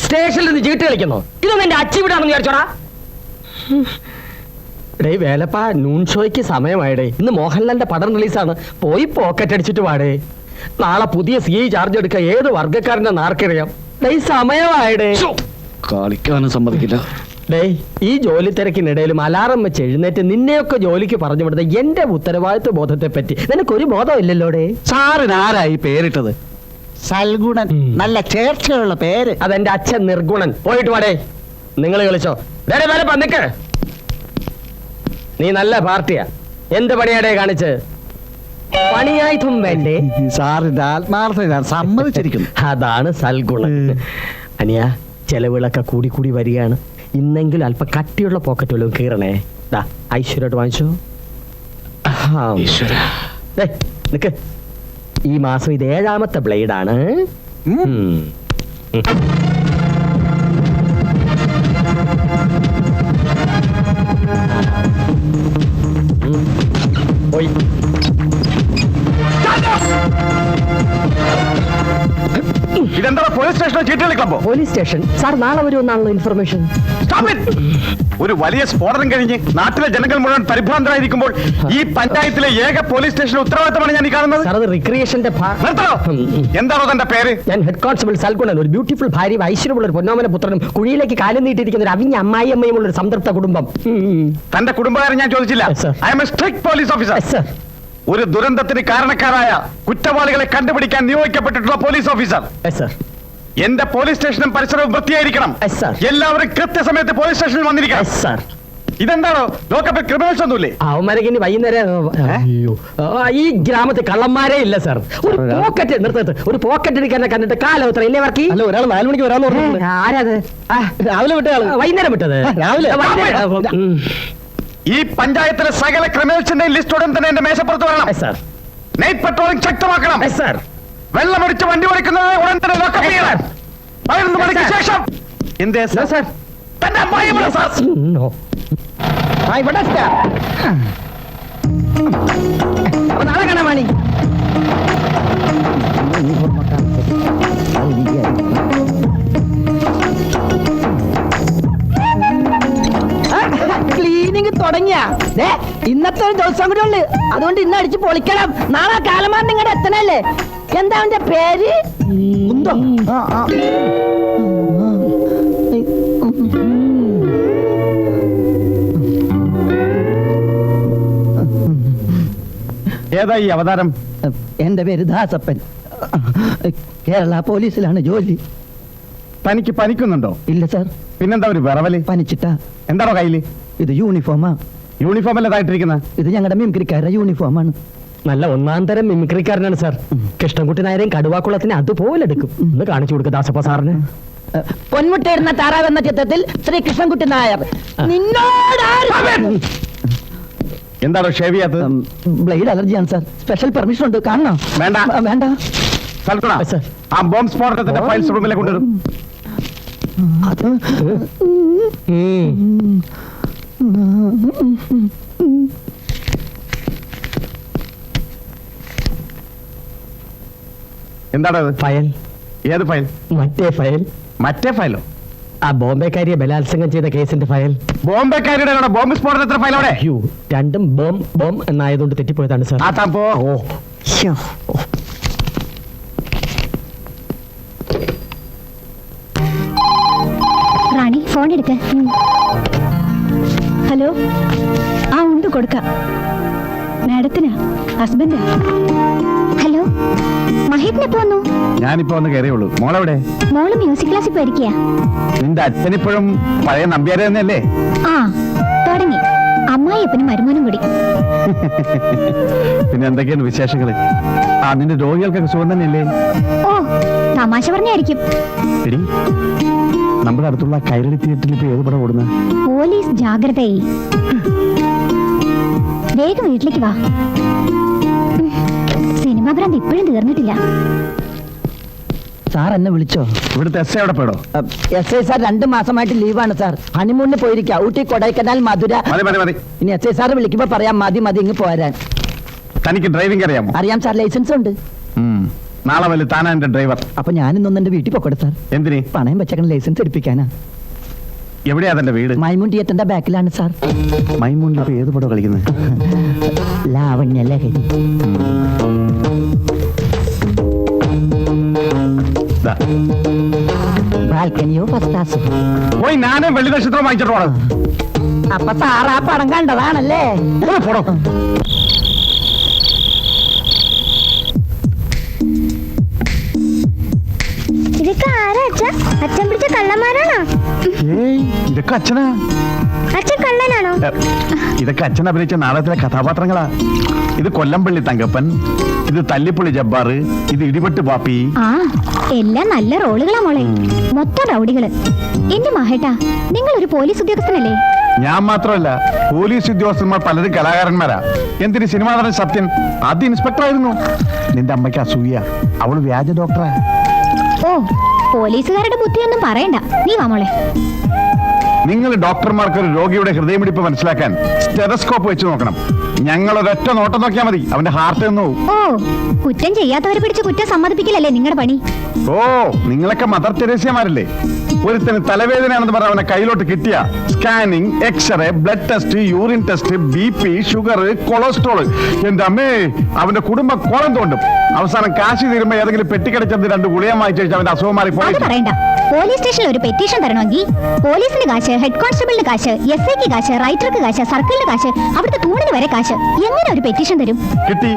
സ്റ്റേഷനിൽ നിന്ന് ചീട്ട് കളിക്കുന്നു. ഇതൊന്നും എന്റെ അച്ചിവിടാണെന്ന് വിചാരിച്ചോടാ. ഡേ വേലപ്പ, നൂൺ ഷോയ്ക്ക് സമയമായിടേ. ഇന്ന് മോഹൻലാലിന്റെ പടം റിലീസാണ്. പോയി പോക്കറ്റ് അടിച്ചിട്ട് പാടേ. നാളെ പുതിയ CI ചാർജ് എടുക്കാൻ ഏത് വർഗ്ഗക്കാരന്റെ നാർക്കറിയാം. ഡേ സമയമായിടേ. കളിക്കാനും സമ്മതിക്കില്ല. ഡേ ഈ ജോലി തിരക്കിനിടയിലും അലാറം വെച്ച് എഴുന്നേറ്റ് നിന്നെയൊക്കെ ജോലിക്ക് പറഞ്ഞു വിടുന്ന എന്റെ ഉത്തരവാദിത്വ ബോധത്തെ പറ്റി നിനക്കൊരു ബോധമില്ലല്ലോ. ഡേ സാറിന് ആരായി പേരിട്ടത്? സൽഗുണൻ. നല്ല ചേർച്ചയുള്ള പേര്. അതെന്റെ അച്ഛൻ നിർഗുണൻ. പോയിട്ട് പാടേ. നിങ്ങൾ കളിച്ചോ. വേലപ്പ നിക്ക്. നീ നല്ല പാർട്ടിയാ. എന്ത് പണിയാടേ കാണിച്ച്? പണിയായിട്ടും വേണ്ടേ? സാറിന്റെ ആത്മാർത്ഥത ഞാൻ സമ്മതിച്ചിരിക്കുന്നു. അതാണ് സൽഗുണൻ. അനിയ, ചെലവുകളൊക്കെ കൂടി കൂടി വരികയാണ്. ഇന്നെങ്കിലും അല്പം കട്ടിയുള്ള പോക്കറ്റ് വല്ലതും കീറണേ. ഐശ്വര്യോട്ട് വാങ്ങിച്ചോ. നിക്ക്. ഈ മാസം ഇത് 7ാമത്തെ ബ്ലേഡാണ്. പോയി. ഇതെന്താ പോലീസ് സ്റ്റേഷനോ ചീട്ടുകളി ക്ലബ്ബോ? Police station sir. നാളെ വരുമെന്നാണല്ലോ ഇൻഫർമേഷൻ. ഒരു വലിയ സ്ഫോടനം കഴിഞ്ഞ് നാട്ടിലെ ജനങ്ങൾ മുഴുവൻ പരിഭ്രാന്തരായിരിക്കുമ്പോൾ ഈ പഞ്ചായത്തിലെ ഏക പോലീസ് സ്റ്റേഷന്റെ ഉത്തരവാദിത്തമാണ് ഞാൻ ഈ കാണുന്നത്. സാർ, അത് റിക്രിയേഷന്റെ എന്താണോ തന്റെ പേര്? ഞാൻ ഹെഡ് കോൺസ്റ്റബിൾ സൽഗുണൻ. ഒരു ബ്യൂട്ടിഫുൾ ഭാര്യ, ഐശ്വര്യമുള്ള ഒരു പൊന്നോമന പുത്രനും കുഴിയിലേക്ക് കാലം നീട്ടിയിരിക്കുന്ന ഒരു അവിഞ്ഞ അമ്മായി അമ്മയുമുള്ള ഒരു സംതൃപ്ത കുടുംബം. തന്റെ കുടുംബക്കാരൻ ഞാൻ ചോദിച്ചില്ല. I M A strict police officer. ഒരു ദുരന്തത്തിന് കാരണക്കാരായ കുറ്റവാളികളെ കണ്ടുപിടിക്കാൻ നിയോഗിക്കപ്പെട്ടിട്ടുള്ള പോലീസ് ഓഫീസർ. എന്റെ പോലീസ് സ്റ്റേഷനും പരിസരവും വൃത്തിയായിരിക്കണം. എല്ലാവരും കൃത്യസമയത്ത് പോലീസ് സ്റ്റേഷനിൽ വന്നിരിക്കണം. ഇതെന്താണോ ലോക്കപ്പിൽ ക്രിമിനൽസ് ഒന്നുമില്ലേ? അവന്മാരെങ്കിൽ വൈകുന്നേരം ഈ ഗ്രാമത്തിൽ കള്ളന്മാരേ ഇല്ല സാർ. ഒരു പോക്കറ്റ് നിർത്തത്ത് ഒരു പോക്കറ്റ് എടുക്കാൻ കണ്ടിട്ട് കാലത്ര ഇല്ലേ വർക്കി? അല്ല, ഒരാൾ 4 മണിക്ക് വരാന്ന് പറഞ്ഞു. ആരാത്? രാവിലെ വിട്ട ആള്. വൈകുന്നേരം വിട്ടത്. രാവിലെ. ഈ പഞ്ചായത്തിലെ സകല ക്രിമിനൽസിന്റെ ലിസ്റ്റ് ഉടൻ തന്നെ എന്റെ മേശപ്പുറത്ത് വരണം. Night patrolling ശക്തമാക്കണം. വെള്ളമടിച്ച് വണ്ടി ഓടിക്കുന്നത് ഉടൻ തന്നെ ലോക്കപ്പ് ചെയ്യണം. 11 മണിക്ക് ശേഷം. എന്തേ സാർ? തന്റെ അമ്മായി സാർ. നാളെ കാണാൻ മണി. ക്ലീനിങ് തുടങ്ങിയ ഇന്നത്തെ ഒരു ദിവസം കൂടെ ഉള്ളു. അതുകൊണ്ട് ഇന്ന് അടിച്ച് പൊളിക്കണം. നാളെ കാലമാർ നിങ്ങളുടെ എത്തണല്ലേ? എന്താ അവന്റെ പേര്? ഏതാ ഈ അവതാരം? എന്റെ പേര് ദാസപ്പൻ. കേരള പോലീസിലാണ് ജോലി. തനിക്ക് പനിക്കുന്നുണ്ടോ? ഇല്ല സാർ. പിന്നെന്താ ഒരു വിറവല്? പനിച്ചിട്ടാ. എന്താണോ കയ്യില്? ഇത് യൂണിഫോമാ. യൂണിഫോം അല്ലതായിട്ടിരിക്കുന്ന? ഇത് ഞങ്ങളുടെ മിമിക്രിക്കാരുടെ യൂണിഫോമാണ്. നല്ല 1ാം തരം മിമിക്രിക്കാരനാണ് സാർ. കൃഷ്ണൻകുട്ടി നായരെയും കടുവാക്കുളത്തിനെ അതുപോലെ എടുക്കും. ഒന്ന് കാണിച്ചു കൊടുക്കുക ദാസപ്പ സാറിന്. പൊന്മുട്ടയിടുന്ന താറാവ് എന്ന ചിത്രത്തിൽ ശ്രീ കൃഷ്ണൻകുട്ടി നായർ. എന്താണോ ഷേവ് ചെയ്യാത്തത്? ബ്ലേഡ് അലർജിയാണ് സാർ. സ്പെഷ്യൽ പെർമിഷൻ ഉണ്ട്. കാണണോ? വേണ്ട. വേണ്ട. ആ ബോംബ് സ്ഫോടനത്തിന്റെ ഫയൽസ് റൂമിലേക്ക് കൊണ്ടുവരും. എന്താണ് ഫയൽ? ഏത് ഫയൽ? മറ്റേ ഫയൽ. മറ്റേ ഫയലോ? ആ ബോംബെക്കാരിയെ ബലാത്സംഗം ചെയ്ത കേസിന്റെ ഫയൽ. ബോംബെക്കാരിയുടെ ബോംബ് സ്ഫോടനത്തിന്റെ ഫയൽ അവിടെ? രണ്ടും ബോം എന്നായതുകൊണ്ട് തെറ്റിപ്പോയതാണ് സാർ. റാണി ഫോൺ എടുക്ക. ഹലോ. ആ ഉണ്ട്, കൊടുക്കാം. മാഡത്തിനാ? ഹസ്ബൻഡാ? ഹലോ, മഹേട്ടിനെ പോന്നു. ഞാനിപ്പോ ഒന്ന് കയറിയുള്ളൂ. മോളെവിടെ? മോള് മ്യൂസിക് ക്ലാസ്സിൽ പോയിരിക്കുക. നിന്റെ അച്ഛനിപ്പോഴും പഴയ നമ്പ്യാരെ തന്നെയല്ലേ? ആ, തുടങ്ങി. അമ്മായിയപ്പനും മരുമോനും കൂടി. പിന്നെ എന്തൊക്കെയാണ് വിശേഷങ്ങള്? ആ, നിന്റെ രോഗികൾക്കൊക്കെ സുഖം തന്നെയല്ലേ? ഓ, തമാശ പറഞ്ഞായിരിക്കും. എടി, നമ്മുടെ അടുത്തുള്ള കൈരളി തിയേറ്ററിൽ ഇപ്പൊ ഏത് പടം ഓടുന്നത്? പോലീസ് ജാഗ്രതയായി. വേഗം വീട്ടിലേക്ക് വാ. സിനിമാ ഭ്രാന്ത് ഇപ്പോഴും തീർന്നിട്ടില്ല. സാർ എന്നെ വിളിച്ചോ? ഇവിടുത്തെ എസ് ഐ എവിടെ പോയടോ? SI സാർ 2 മാസമായിട്ട് ലീവാണ് സാർ. ഹണിമൂണിന് പോയിരിക്കുക. ഊട്ടി, കൊടൈക്കനാൽ, മധുര. മതി. ഇനി SI സാർ വിളിക്കുമ്പോ പറയാം മതി ഇങ്ങ് പോരാൻ. തനിക്ക് ഡ്രൈവിംഗ് അറിയാമോ? അറിയാം സാർ, ലൈസൻസ് ഉണ്ട്. നാളെ വല്ല താനാ എന്റെ ഡ്രൈവർ. അപ്പൊ ഞാനിന്നൊന്ന് എന്റെ വീട്ടിൽ പൊക്കെടുത്ത സാർ. എന്തിന്? പണയം വെച്ചേക്കണ ലൈസൻസ് എടുപ്പിക്കാനാ. എവിടെയാ തന്റെ വീട്? മൈമൂൺ തിയേറ്ററിന്റെ ബാക്കിലാണ് സാർ. മൈമൂണിൽ ഇപ്പൊ ഏത് പടം കളിക്കുന്നത്? ലാവണ്യ ലഹരി. ബാൽക്കണിയോ ഫസ്റ്റ് ക്ലാസ്. പോയി ഞാനും വെള്ളി നക്ഷത്രം വാങ്ങിച്ചിട്ട് പോണം. അപ്പൊ സാർ ആ പടം കണ്ടതാണല്ലേ? പോടോ. ഇതൊക്കെ ആരാ അച്ഛ? അച്ഛൻ പിടിച്ച കള്ളന്മാരാണോ? ഏയ്, ഇതൊക്കെ അച്ഛനാ. അച്ഛൻ കള്ളനാണോ? ഇതൊക്കെ അച്ഛൻ അഭിനയിച്ച നാടകത്തിലെ കഥാപാത്രങ്ങളാ. ഇത് കൊല്ലംപള്ളി തങ്കപ്പൻ, ഇത് തല്ലിപ്പുള്ളി ജബ്ബാർ, ഇത് ഇടിപെട്ട് പാപ്പി. ആ, എല്ലാം നല്ല റോളുകളാ മോളെ. മൊത്തം റൗഡികള്. എന്റെ മഹേട്ടാ, നിങ്ങൾ ഒരു പോലീസ് ഉദ്യോഗസ്ഥനല്ലേ? ഞാൻ മാത്രമല്ല, പോലീസ് ഉദ്യോഗസ്ഥന്മാർ പലരും കലാകാരന്മാരാ. എന്തിന് സിനിമാ നടൻ സത്യൻ ആദ്യം ഇൻസ്പെക്ടർ ആയിരുന്നു. നിന്റെ അമ്മയ്ക്ക് അസൂയ, അവള് വ്യാജ ഡോക്ടറാ. ഓ, പോലീസുകാരുടെ ബുദ്ധിയൊന്നും പറയണ്ട. നീ വാ മോളെ. നിങ്ങൾ ഡോക്ടർമാർക്ക് ഒരു രോഗിയുടെ ഹൃദയമിടിപ്പ് മനസ്സിലാക്കാൻ സ്റ്റെതസ്കോപ്പ് വെച്ച് നോക്കണം. ഞങ്ങൾ ഒരൊറ്റ നോട്ടം നോക്കിയാൽ മതി, അവന്റെ ഹാർട്ട് എന്ന് പോവും. ഓ, കുറ്റം ചെയ്യാത്തവരെ പിടിച്ച് കുറ്റം സമ്മതിപ്പിക്കലല്ലേ നിങ്ങളുടെ പണി? ഓ, നിങ്ങളൊക്കെ മദർ തെരേസ്യമാരല്ലേ? ഒരുത്തന് തലവേദനയാണെന്ന് പറഞ്ഞ അവനെ കയ്യിലോട്ട് കിട്ടിയ scanning, X-ray, blood test, urine test, BP, sugar, cholesterol, എന്റെ അമ്മേ, അവന്റെ കുടുംബം കോളം തോണ്ടും. അവസാനം കാശ് തീരുമ്പോ ഏതെങ്കിലും പെട്ടിക്കടച്ചത് 2 ഗുളിക വാങ്ങിച്ചു വെച്ചാൽ അവന്റെ അസുഖം മാറി പോയി. അത് പറയണ്ട. പോലീസ് സ്റ്റേഷനിൽ ഒരു പെറ്റീഷൻ തരണമെങ്കിൽ പോലീസിന് കാശ്, ഹെഡ് കോൺസ്റ്റബിളിന് കാശ്, SIക്ക് കാശ്, റൈറ്റർക്ക് കാശ്, സർക്കിളിന് കാശ്, അവിടുത്തെ തൂണിന് വരെ കാശ്. എങ്ങനെ ഒരു പെറ്റീഷൻ തരും? കിട്ടി,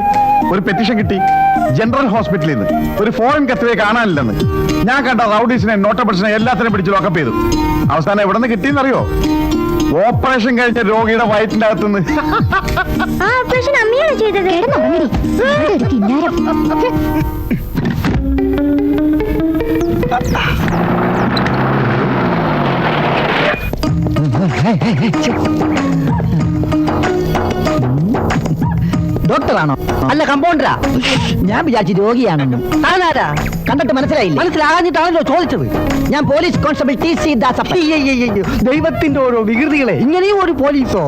ഒരു പെറ്റീഷൻ കിട്ടി. ജനറൽ ഹോസ്പിറ്റലിൽ നിന്ന് ഒരു ഫോറിൻ കത്തിയെ കാണാനില്ലെന്ന്. ഞാൻ കണ്ട റൗഡീസിനെ, നോട്ടബിൾസിനെ എല്ലാത്തിനും പിടിച്ച് ലോക്കപ്പ് ചെയ്തു. അവസാനം എവിടെ നിന്ന് കിട്ടിയെന്നറിയോ? ഓപ്പറേഷൻ കഴിഞ്ഞ രോഗിയുടെ വയറ്റിന്റെ അകത്തുനിന്ന്. ആ ഓപ്പറേഷൻ അമ്മയാണ് ചെയ്തത്. കിടന്നുറങ്ങടി. ഇവിടെ ഒരു കിന്നാരം. ഡോക്ടറാണോ? അല്ല, കമ്പൗണ്ടറാ. ഞാൻ വിചാരിച്ചു രോഗിയാണെന്നും. താനാരാ? കണ്ടിട്ട് മനസ്സിലായില്ല? മനസ്സിലാകാഞ്ഞിട്ടാണല്ലോ ചോദിച്ചത്. ഞാൻ പോലീസ് കോൺസ്റ്റബിൾ TC ദാസപ്പൻ. ദൈവത്തിന്റെ ഓരോ വികൃതികളെ. ഇങ്ങനെയും ഒരു പോലീസോ?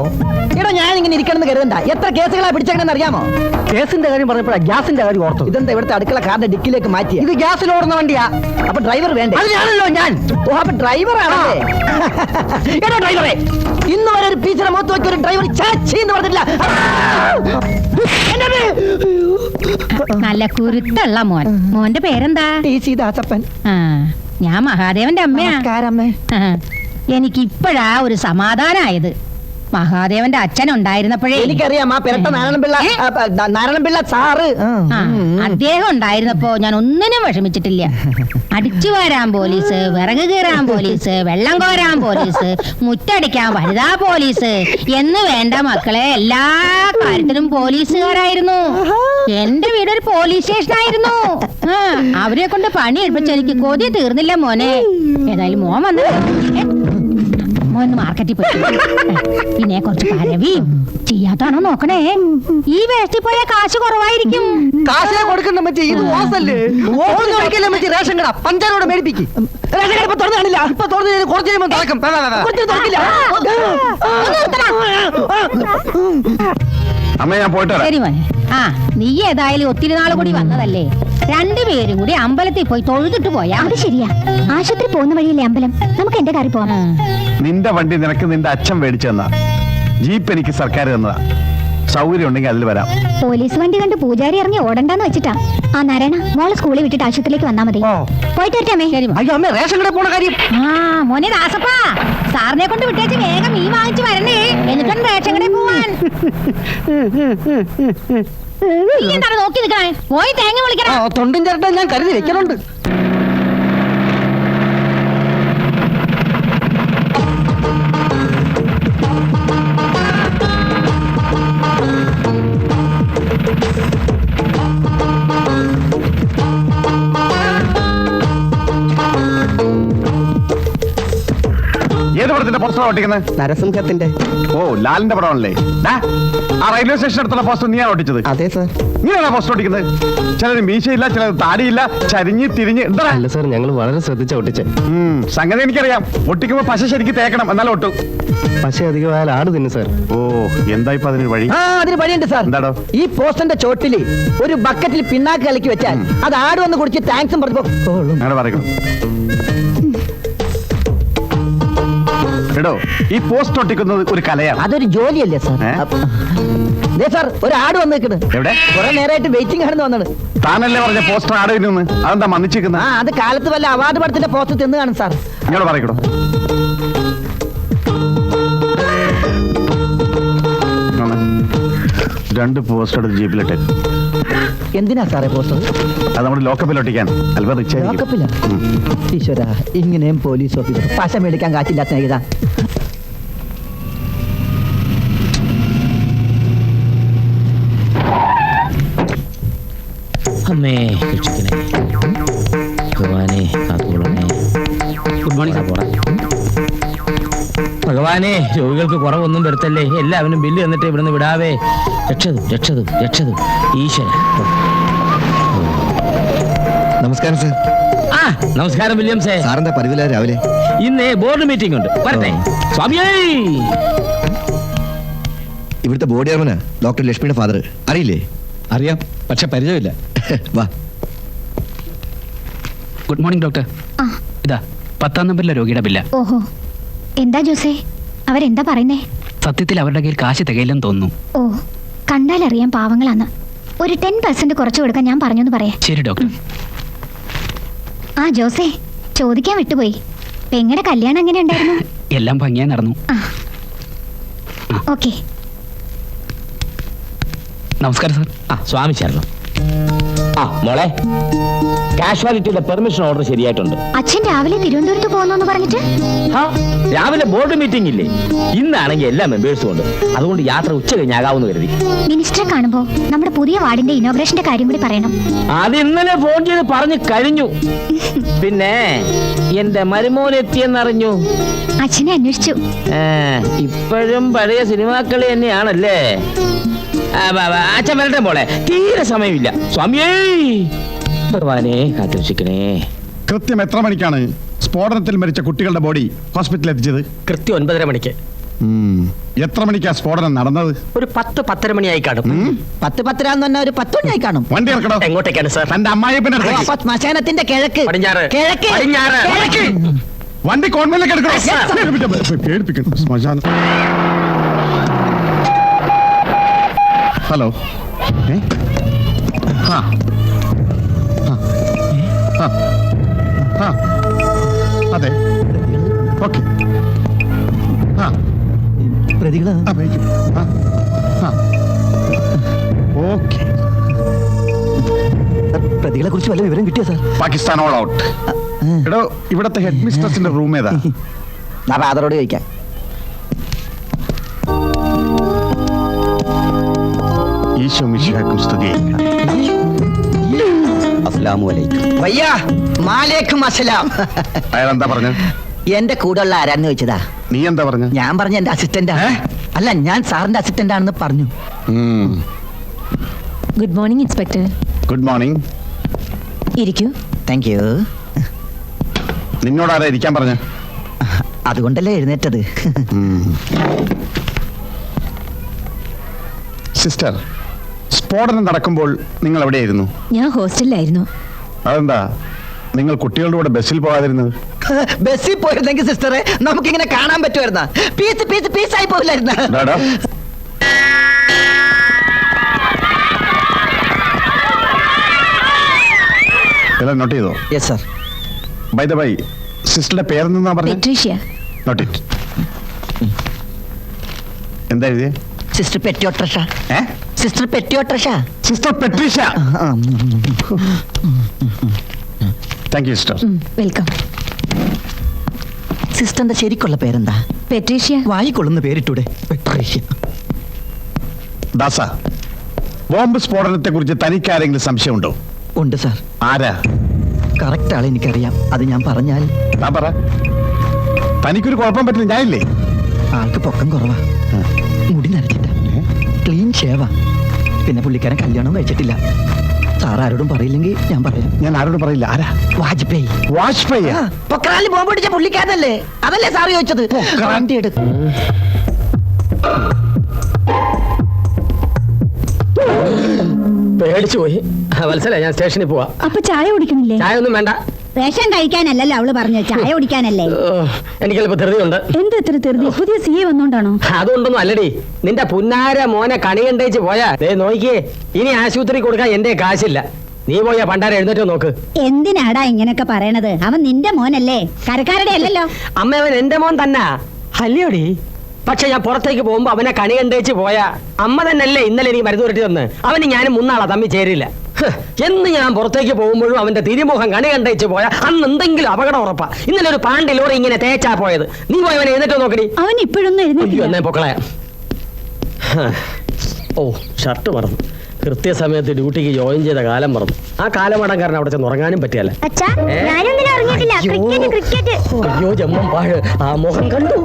എടാ, ഞാൻ ഇങ്ങനെ ഇരിക്കണമെന്ന് കരുതണ്ട. എത്ര കേസുകളാ പിടിച്ചേക്കണെന്ന് അറിയാമോ? കേസിന്റെ കാര്യം പറഞ്ഞപ്പോഴാ ഗ്യാസിന്റെ കാര്യം ഓർത്തു. ഇതെന്താ ഇവിടുത്തെ അടുക്കള കാറിന്റെ ഡിക്കിലേക്ക് മാറ്റി? ഇത് ഗ്യാസിൽ ഓടുന്ന വണ്ടിയാ. അപ്പൊ ഡ്രൈവർ വേണ്ടേ? ഞാനല്ലോ ഞാൻ. ഓ, അപ്പൊ ഡ്രൈവറാണല്ലേ? എടാ ഡ്രൈവറെ, ഇന്ന് വരെ ഒരു ടീച്ചറെ മുഖത്ത് നോക്കി ഒരു ഡ്രൈവർ ചാച്ചി എന്ന് പറഞ്ഞില്ല. നല്ല കുരുത്തുള്ള മോൻ. മോന്റെ പേരെന്താ? TC ദാസപ്പൻ. ആ, ഞാൻ മഹാദേവന്റെ അമ്മയാ. നമസ്കാരമ്മേ. എനിക്ക് ഇപ്പോഴാ ഒരു സമാധാനായത്. മഹാദേവന്റെ അച്ഛൻ ഉണ്ടായിരുന്നപ്പോഴേ എനിക്കറിയാം. ആ പിരട്ട നാരായണപിള്ള സാറ്. ആ, അദ്ദേഹം ഉണ്ടായിരുന്നപ്പോ ഞാൻ ഒന്നിനും വിഷമിച്ചിട്ടില്ല. അടിച്ചു വാരാൻ പോലീസ്, വിറക് കീറാൻ പോലീസ്, വെള്ളം കോരാൻ പോലീസ്, മുറ്റടിക്കാൻ വനിതാ പോലീസ് എന്ന് വേണ്ട മക്കളെ, എല്ലാ കാര്യത്തിനും പോലീസുകാരായിരുന്നു. എന്റെ വീടൊരു പോലീസ് സ്റ്റേഷനായിരുന്നു. ആ, അവരെ കൊണ്ട് പണി എടുപ്പിച്ച് എനിക്ക് കൊതി തീർന്നില്ല മോനെ. ഏതായാലും മോൻ വന്നത് മോൻ മാർക്കറ്റിൽ പോയി. പിന്നെ കുറച്ച് പരവിയും ചെയ്യാത്താണോ നോക്കണേ. ഈ വേസ്റ്റിൽ പോയ കാശ് കുറവായിരിക്കും. കാശേ കൊടുക്കണ്ട മറ്റേ. ഇത് ഓസല്ലേ? ഓടിക്കല്ലേ മറ്റേ റേഷൻ കട. പഞ്ചാരോട് മേടിപ്പിക്കും. റേഷൻ കട ഇപ്പൊ തുറന്നു കാണില്ല. ഇപ്പൊ തുറന്നു കുറച്ച് കഴിയുമ്പോൾ തുറക്കും. കുറച്ച് തുറക്കില്ല. അമ്മ, ഞാൻ പോയിട്ട് വരാം. ശരി മോനെ. ആ, നീ ഏതായാലും ഒത്തിരി നാൾ കൂടി വന്നതല്ലേ, രണ്ടുപേരും കൂടി അമ്പലത്തിൽ പോയി തൊഴുതിട്ട് പോയാ. അത് ശരിയാ. ആശുപത്രി പോകുന്ന വഴിയല്ലേ അമ്പലം. നമുക്ക് എന്റെ കാര്യം പോവാം. നിന്റെ വണ്ടി നിനക്ക് നിന്റെ അച്ഛൻ മേടിച്ചു തന്നാ. ജീപ്പ് എനിക്ക് സർക്കാർ തന്നതാ. സൗകര്യം ഉണ്ടെങ്കിൽ അതിൽ വരാം. പോലീസ് വണ്ടി കണ്ട് പൂജാരി ഇറങ്ങി ഓടണ്ടെന്ന് വെച്ചിട്ടാ. ആ നാരായണ, മോളെ സ്കൂളിൽ വിട്ടിട്ട് ആശുപത്രിയിലേക്ക് വന്നാ മതി. പോയിട്ട് വരട്ടെ. ശരി മോനെ. അയ്യോ അമ്മ, റേഷൻ കട പോണ കാര്യം. ആ മോനെ ദാസപ്പാ, സാറിനെ കൊണ്ട് വിട്ടേച്ച് വേഗം മീൻ വാങ്ങിച്ചു വരണേ. എന്നിട്ടും റേഷൻ കടയിൽ പോവാൻ. നീ എന്താണ് നോക്കി നിൽക്കണേ? പോയി തേങ്ങ വിളിക്കണം. തൊണ്ടും ചേർട്ടാ ഞാൻ കരുതി വെക്കണുണ്ട്. ഏത് പടത്തിന്റെ പോസ്റ്റർ ഒട്ടിക്കുന്നത്? നരസിംഹത്തിന്റെ. ഓ, ലാലിന്റെ പടമാണല്ലേ. ആ റെയിൽവേ സ്റ്റേഷൻ അടുത്തുള്ള പോസ്റ്റർ നീയാണ് ഒട്ടിച്ചത്? അതെ സാർ. നീയാണോ പോസ്റ്റർ ഒട്ടിക്കുന്നത്? ചിലത് മീശയില്ല, ചിലത് താടിയില്ല, ചരിഞ്ഞ് തിരിഞ്ഞ്. എന്താ? അല്ല സാർ, ഞങ്ങൾ വളരെ ശ്രദ്ധിച്ച ഒട്ടിച്ചേ. സംഗതി എനിക്കറിയാം. ഒട്ടിക്കുമ്പോ പശ ശരിക്ക് തേക്കണം, എന്നാലും ഒട്ടും. പക്ഷേ അധികമായാൽ ആട് തിന്നു സാർ. ഓ, എന്താ ഇപ്പൊ അതിന് വഴി? അതിന് വഴിയുണ്ട് സാർ. എന്താടോ? ഈ പോസ്റ്ററിന്റെ ചോട്ടില് ഒരു ബക്കറ്റിൽ പിണ്ണാക്ക് കലക്കി വെച്ചാൽ അത് ആട് വന്ന് കുടിച്ച് താങ്ക്സും പറഞ്ഞു. അങ്ങനെ പറയണം. എടോ, ഈ പോസ്റ്റ് ഒട്ടിക്കുന്നത് ഒരു കലയാണ്. അതൊരു ജോലിയല്ലേ സാർ? ദേ സാർ, ഒരു ആട് വന്ന് നിൽക്കണ്. എവിടെ? കുറെ നേരമായിട്ട് വെയിറ്റിംഗ് ആണെന്ന് വന്നത്. താനല്ലേ പറഞ്ഞ പോസ്റ്റർ ആട് തിന്നു? അതെന്താ മന്നിച്ചിരിക്കുന്നത്? അത് കാലത്ത് വല്ല അവാർഡ് പടത്തിന്റെ പോസ്റ്റർ തിന്നു കാണും സാർ. ഇങ്ങോട്ട് പറയണോ? രണ്ട് പോസ്റ്റർ എടുത്ത് ജീപ്പിലിട്ട്. എന്തിനാ സാറേ പോസ്റ്റർ? അത് നമ്മുടെ ലോക്കപ്പിൽ ഒട്ടിക്കാൻ. അല്പം റിച്ച് ആയിരിക്കും. ലോക്കപ്പില്ല. ഈശ്വര, ഇങ്ങനെയും പോലീസ് ഓഫീസർ പശ മേടിക്കാൻ കാറ്റില്ല സ്നേഹിത. അമ്മേ രക്ഷിക്കണേ, ഭഗവാനെ കാത്തുകൊള്ളണേ. Good morning. ഭഗവാനെ, രോഗികൾക്ക് കുറവൊന്നും വരുത്തല്ലേ. എല്ലാവരും ബില്ല് തന്നിട്ട് ഇവിടുന്ന് വിടാവേ. രക്ഷതു ഈശ്വര. നമസ്കാരം സർ. ആ, നമസ്കാരം വില്യംസേ. സാറിന്റെ പതിവില്ല രാവിലെ? ഇന്ന് ബോർഡ് മീറ്റിംഗ് ഉണ്ട്, വരട്ടെ. സ്വാമിയേ, ഇവിടുത്തെ ബോർഡ് ചെയർമനാ ഡോക്ടർ ലക്ഷ്മിയുടെ ഫാദർ. അറിയില്ലേ? അറിയാം, പക്ഷെ പരിചയമില്ല. വാ. Good morning doctor. ആ. ഇതാ 10ാം നമ്പറിലെ രോഗിയുടെ ബില്ല. ഓഹോ, എന്താ ജോസേ, അവരെന്താ പറയുന്നേ? സത്യത്തിൽ അവരുടെ കയ്യിൽ കാശ് തികയില്ലെന്ന് തോന്നുന്നു. ഓ, കണ്ടാലറിയാം പാവങ്ങളാന്ന്. ഒരു 10% കുറച്ചു കൊടുക്കാൻ ഞാൻ പറഞ്ഞെന്ന് പറയാം. ശരി ഡോക്ടർ. ആ ജോസേ, ചോദിക്കാൻ വിട്ടുപോയി, പെങ്ങടെ കല്യാണം എങ്ങനെ ഉണ്ടായിരുന്നു? എല്ലാം ഭംഗിയായി നടന്നു. ഓക്കെ. നമസ്കാരം സർ. ആ, സ്വാമി ശരണം. ആ മോളെ, കാഷ്വാലിറ്റിയുടെ പെർമിഷൻ ഓർഡർ ശരിയായിട്ടുണ്ട്. അച്ഛൻ രാവിലെ തിരുവനന്തപുരത്ത് പോകുന്നു പറഞ്ഞിട്ട്? രാവിലെ ബോർഡ് മീറ്റിംഗ് ഇല്ലേ? ഇന്നാണെങ്കിൽ എല്ലാ മെമ്പേഴ്സും ഉണ്ട്. അതുകൊണ്ട് യാത്ര ഉച്ച കഴിഞ്ഞാകാവുന്ന കരുതി. മിനിസ്റ്ററെ കാണുമ്പോ നമ്മുടെ പുതിയ വാർഡിന്റെ ഇനോഗ്രേഷന്റെ കാര്യം കൂടി പറയണം. അത് ഇന്നലെ ഫോൺ ചെയ്ത് പറഞ്ഞു കഴിഞ്ഞു. പിന്നെ എന്റെ മരുമോനെത്തിയെന്നറിഞ്ഞു. അച്ഛനെ അന്വേഷിച്ചു. ഇപ്പോഴും പഴയ സിനിമാക്കളി തന്നെയാണല്ലേ? അച്ഛൻ വരട്ടെ മോളെ, തീരെ സമയമില്ല. സ്വാമിയേ, ഭഗവാനെ കാത്തുരക്ഷിക്കണേ. കൃത്യം എത്ര മണിക്കാണ് സ്ഫോടനത്തിൽ മരിച്ച കുട്ടികളുടെ ബോഡി ഹോസ്പിറ്റലിൽ എത്തിച്ചത്? കൃത്യം 9:30 മണിക്ക്. എത്ര മണിക്കാ സ്ഫോടനം നടന്നത്? ഒരു 10-10:30 മണിയായി കാണും. 10-10 പറഞ്ഞ ഒരു 10 മണിയായി കാണും. വണ്ടി ഇറക്കണോ? എങ്ങോട്ടേക്കാണ് സാർ? തന്റെ അമ്മായിപ്പന്റെ ഓ, അടുത്തേക്ക്. അപ്പൊ ശ്മശാനത്തിന്റെ കിഴക്ക്. പടിഞ്ഞാറ്. കിഴക്ക്. പടിഞ്ഞാറ്. കിഴക്ക്. വണ്ടി കോൺവെന്റിലേക്ക് എടുക്കണോ? Yes, sir. പേടിപ്പിക്കണം. ശ്മശാനം. ഹലോ. അതെ, ഓക്കെ. പ്രതികള് ഓക്കെ. പ്രതികളെ കുറിച്ച് വല്ല വിവരം കിട്ടിയോ സാർ? Pakistan all out. എടോ, ഇവിടത്തെ ഹെഡ് മിസ്ട്രസിന്റെ റൂം ഏതാ? ഫാദറോട് ചോദിക്കാം. ഈശോ മിശിഹായ്ക്കും സ്തുതിയായിരിക്കട്ടെ. അസ്സലാമു അലൈക്കും. വയ്യാ, മാലേക്കും അസ്സലാം. അയാൾ എന്താ പറഞ്ഞ? എന്റെ കൂടെ ഉള്ള ആരാന്ന് ചോദിച്ചതാ. നീ എന്താ പറഞ്ഞ? ഞാൻ പറഞ്ഞ എന്റെ അസിസ്റ്റന്റ്. അല്ല, ഞാൻ സാറിന്റെ അസിസ്റ്റന്റ് ആണെന്ന് പറഞ്ഞു. Good morning inspector. Good morning. ഇരിക്കൂ. Thank you. നിന്നോട് ആരാ ഇരിക്കാൻ പറഞ്ഞ? അതുകൊണ്ടല്ലേ എഴുന്നേറ്റത്. സിസ്റ്റർ, സ്ഫോടനം നടക്കുമ്പോൾ നിങ്ങൾ എവിടെയായിരുന്നു? ഞാൻ ഹോസ്റ്റലിലായിരുന്നു. അതെന്താ നിങ്ങൾ കുട്ടികളുടെ കൂടെ ബസ്സിൽ പോകാതിരുന്നത്? ബസ്സിൽ പോയിരുന്നെങ്കിൽ സിസ്റ്ററെ നമുക്കിങ്ങനെ കാണാൻ പറ്റുമായിരുന്ന? Piece piece പീസായി പോയില്ലായിരുന്ന? എല്ലാം നോട്ട് ചെയ്തോ? Yes sir. By the by, സിസ്റ്ററുടെ പേരെന്താ പറഞ്ഞത്? പെട്രീഷ്യ. Note it. എന്താ എഴുതിയേ? സിസ്റ്റർ പെറ്റിയോട്രഷ. സിസ്റ്റർ പെറ്റിയോട്രഷ. Sister Patricia. Thank you sister. Welcome. സിസ്റ്ററിന്റെ ശരിക്കുള്ള പേരെന്താ? പെട്രീഷ്യ. വായിക്കൊള്ളുന്ന പേരിട്ടൂടെ? പെട്രീഷ്യ. ദാസ, ബോംബ് സ്ഫോടനത്തെ കുറിച്ച് തനിക്ക് ആരെങ്കിലും സംശയമുണ്ടോ? ഉണ്ട് സാർ. ആരാ? കറക്റ്റ് ആളെ എനിക്കറിയാം. അത് ഞാൻ പറഞ്ഞാൽ? താൻ പറ. തനിക്കൊരു കുഴപ്പം പറ്റില്ല, ഞാനില്ലേ? ആൾക്ക് പൊക്കം കുറവാ, മുടി നരച്ചിട്ട, ക്ലീൻ ഷേവാ. പിന്നെ പുള്ളിക്കാരൻ കല്യാണം കഴിച്ചിട്ടില്ല. സാർ ആരോടും പറയില്ലെങ്കിൽ ഞാൻ പറയാം. ഞാൻ ആരോടും പറയില്ല. ആരാ? വാജ്പേയി. വാജ്പേയി? പൊക്രാനിൽ ബോംബ് പിടിച്ച പുള്ളിക്കാരനല്ലേ? അതല്ലേ സാർ ചോദിച്ചത്? വണ്ടി എടുക്ക്. പേടിച്ചു പോയി. വത്സല, ഞാൻ സ്റ്റേഷനിൽ പോവാ. അപ്പൊ ചായ കുടിക്കണില്ലേ? ചായ ഒന്നും വേണ്ട. റേഷൻ കഴിക്കാനല്ലല്ലോ അവള് പറഞ്ഞു, ചായ കുടിക്കാനല്ലേ. എനിക്ക് ചിലപ്പോ ധൃതിയുണ്ട്. എന്താ ഇത്ര ധൃതി? പുതിയ സി എ വന്നോണ്ടാണോ? അതുകൊണ്ടൊന്നും അല്ലടി. നിന്റെ പുന്നാര മോനെ കണി കണ്ടേച്ച് പോയാ നോക്കിയേ, ഇനി ആശുപത്രി കൊടുക്കാൻ എന്റെ കാശില്ല. നീ പോയാ പണ്ടാര എഴുന്നേറ്റോ നോക്ക്. എന്തിനാടാ ഇങ്ങനൊക്കെ പറയണത്? അവൻ നിന്റെ മോനല്ലേ, കരക്കാരുടെ അല്ലല്ലോ. അമ്മ, അവൻ എന്റെ മോൻ തന്നെ അല്ലയോടി. പക്ഷെ ഞാൻ പുറത്തേക്ക് പോകുമ്പോ അവനെ കണി കണ്ടേച്ച് പോയാ അമ്മ തന്നെയല്ലേ ഇന്നലെ നീ മരുന്ന് പുരട്ടി തന്ന്. അവന് ഞാനും മുന്നാളാ തമ്മി ചേരില്ല. എന്ന് ഞാൻ പുറത്തേക്ക് പോകുമ്പോഴും അവന്റെ തിരുമുഖം കണി കണ്ടേച്ച് പോയാ അന്ന് എന്തെങ്കിലും അപകടം ഉറപ്പാ. ഇന്നലെ ഒരു പാണ്ടിലോറി ഇങ്ങനെ തേച്ചാ പോയത്. നീ പോയി അവനെ എഴുന്നേറ്റോ നോക്കടി. അവൻ ഇപ്പോഴൊന്നും എഴുന്നേറ്റില്ല. എന്നേ പൊക്കളയാ. ഓ, ഷർട്ട് മറന്നു. കൃത്യസമയത്ത് ഡ്യൂട്ടിക്ക് ജോയിൻ ചെയ്ത കാലം മറന്നു. ആ കാലമടം കാരണം അവിടെ ചെന്ന് ഉറങ്ങാനും പറ്റിയല്ല. അയ്യോ, ജമ്മം പാഴ്. ആ മുഖം കണ്ടു.